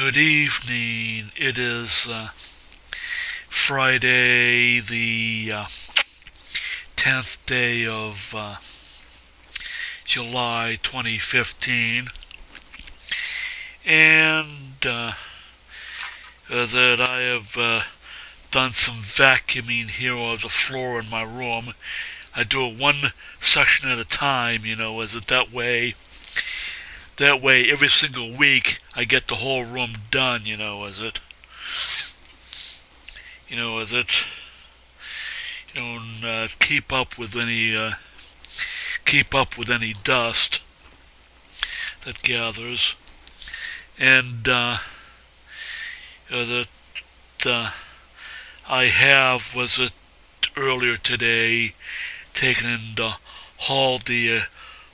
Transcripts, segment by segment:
Good evening. It is Friday, the 10th day of July 2015, and that I have done some vacuuming here on the floor in my room. I do it one section at a time, as it that way. That way, every single week, I get the whole room done, as it, and keep up with any dust that gathers, and that I have earlier today taken and hauled the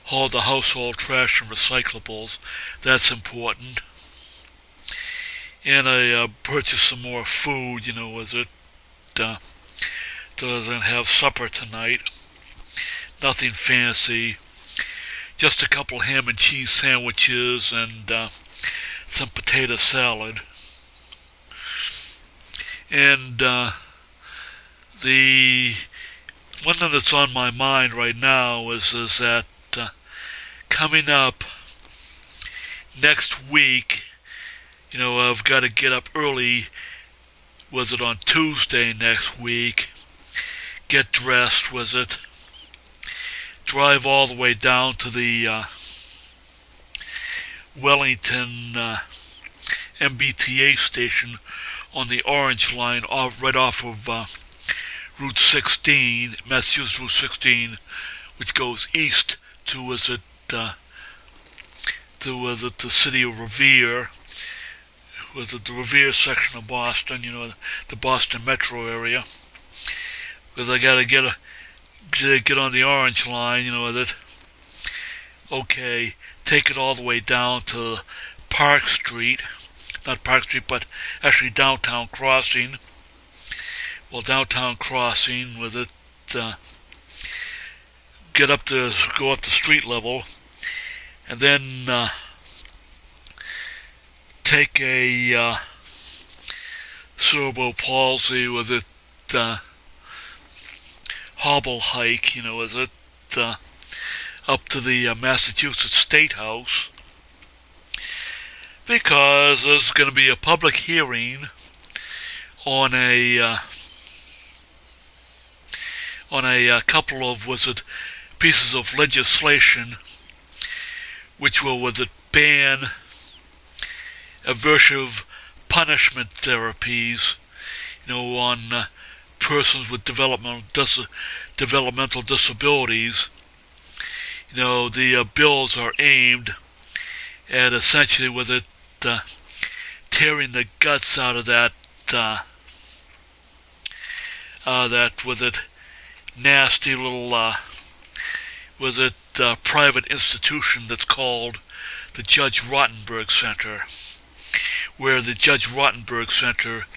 household trash and recyclables. That's important. And I purchased some more food, doesn't have supper tonight. Nothing fancy. Just a couple ham and cheese sandwiches and some potato salad. And the one thing that's on my mind right now is that coming up next week, I've got to get up early. On Tuesday next week? Get dressed, drive all the way down to the Wellington MBTA station on the Orange Line, right off of Route 16, Massachusetts Route 16, which goes east to the city of Revere, the Revere section of Boston, the Boston metro area. Because I gotta get on the Orange Line, Okay, take it all the way down to Park Street, not Park Street, but actually Downtown Crossing. Well, Downtown Crossing, go up to street level, and then take a cerebral palsy hobble hike, up to the Massachusetts State House, because there's going to be a public hearing on a couple of pieces of legislation which will ban aversive punishment therapies, on persons with developmental disabilities. The bills are aimed at essentially tearing the guts out of that nasty little private institution that's called the Judge Rotenberg Center, where the Judge Rotenberg Center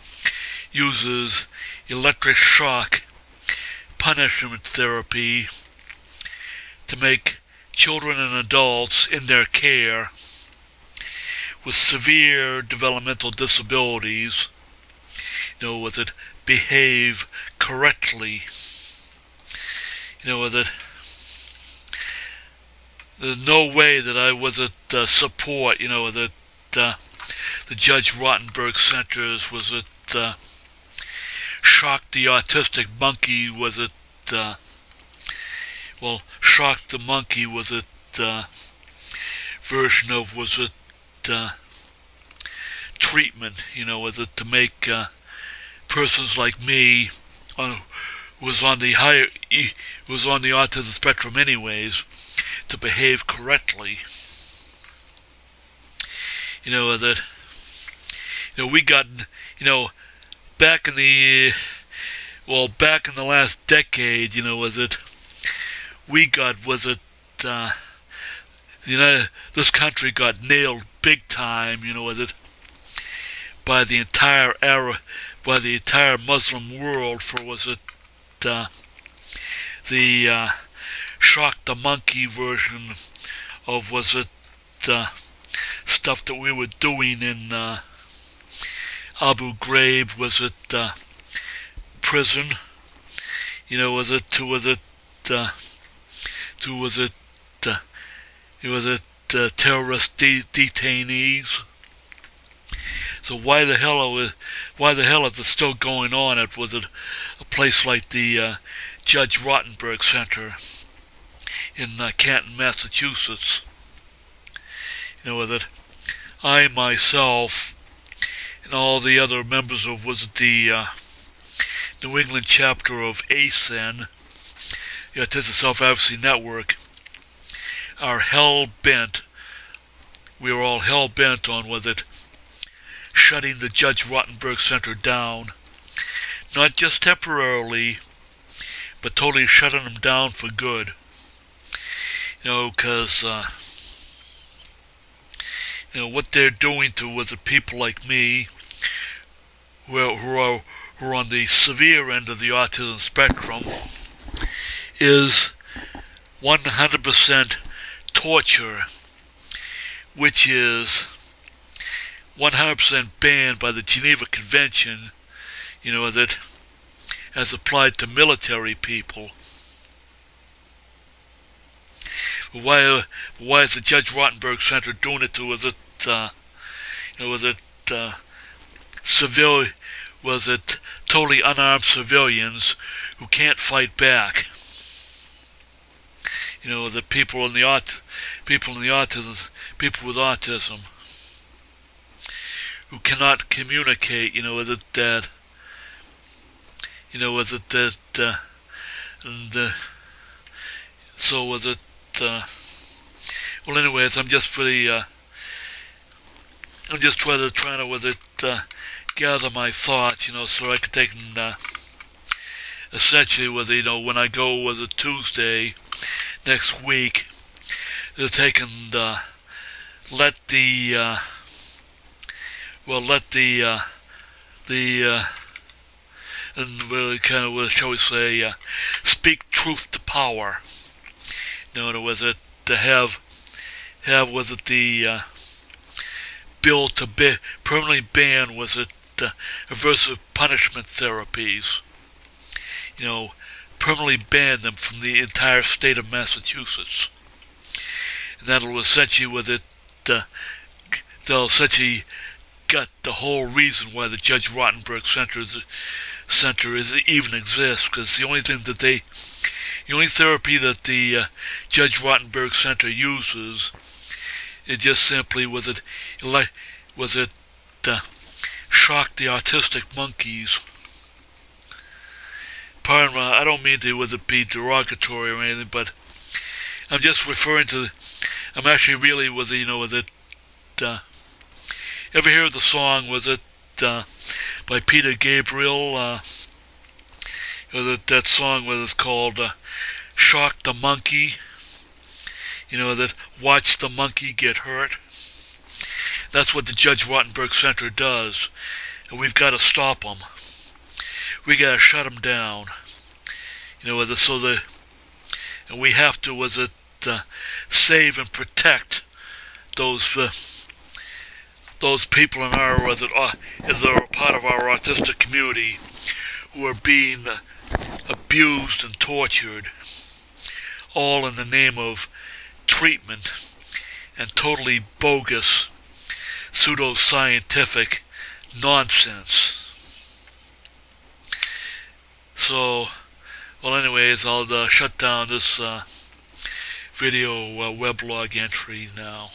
uses electric shock punishment therapy to make children and adults in their care with severe developmental disabilities, behave correctly. There's no way that I support, the Judge Rotenberg Centers shocked the autistic monkey, shocked the monkey version of treatment, to make persons like me, who was on the autism spectrum anyways, to behave correctly. We got, back in the last decade, this country got nailed big time, by the entire Muslim world for the shock the monkey version of stuff that we were doing in Abu Ghraib was it prison? Was it to was it to was it uh, was it terrorist detainees? So why the hell is it still going on? It was it a place like the Judge Rotenberg Center in Canton, Massachusetts. Was it I myself and all the other members of was it the New England chapter of ASEN, the Autistic Self-Advocacy Network, are hell-bent. We are all hell-bent on with it shutting the Judge Rotenberg Center down. Not just temporarily, but totally shutting them down for good. Because what they're doing to with the people like me, who are on the severe end of the autism spectrum, is 100% torture, which is 100% banned by the Geneva Convention, that as applied to military people. Why is the Judge Rotenberg Center doing it to? Was it totally unarmed civilians who can't fight back? The people with autism who cannot communicate. So was it. Well, anyways, I'm just trying to with it gather my thoughts, so I could take and essentially with when I go with it Tuesday next week, to take and let the and really kind of shall we say speak truth to power. Was it to have was it the bill to permanently ban was it aversive punishment therapies? Permanently ban them from the entire state of Massachusetts. And that'll essentially with it they'll essentially got the whole reason why the Judge Rotenberg Center even exists, because the only therapy that the Judge Rotenberg Center uses is just simply shock the autistic monkeys. Pardon me, I don't mean to be derogatory or anything, but I'm just referring to. I'm actually really ever hear the song by Peter Gabriel? That song was called "Shock the Monkey." That watch the monkey get hurt. That's what the Judge Rotenberg Center does, and we've got to stop them. We got to shut them down. And we have to save and protect those people in our that are part of our autistic community who are being abused and tortured, all in the name of treatment and totally bogus, pseudo-scientific nonsense. So, well, anyways, I'll shut down this video weblog entry now.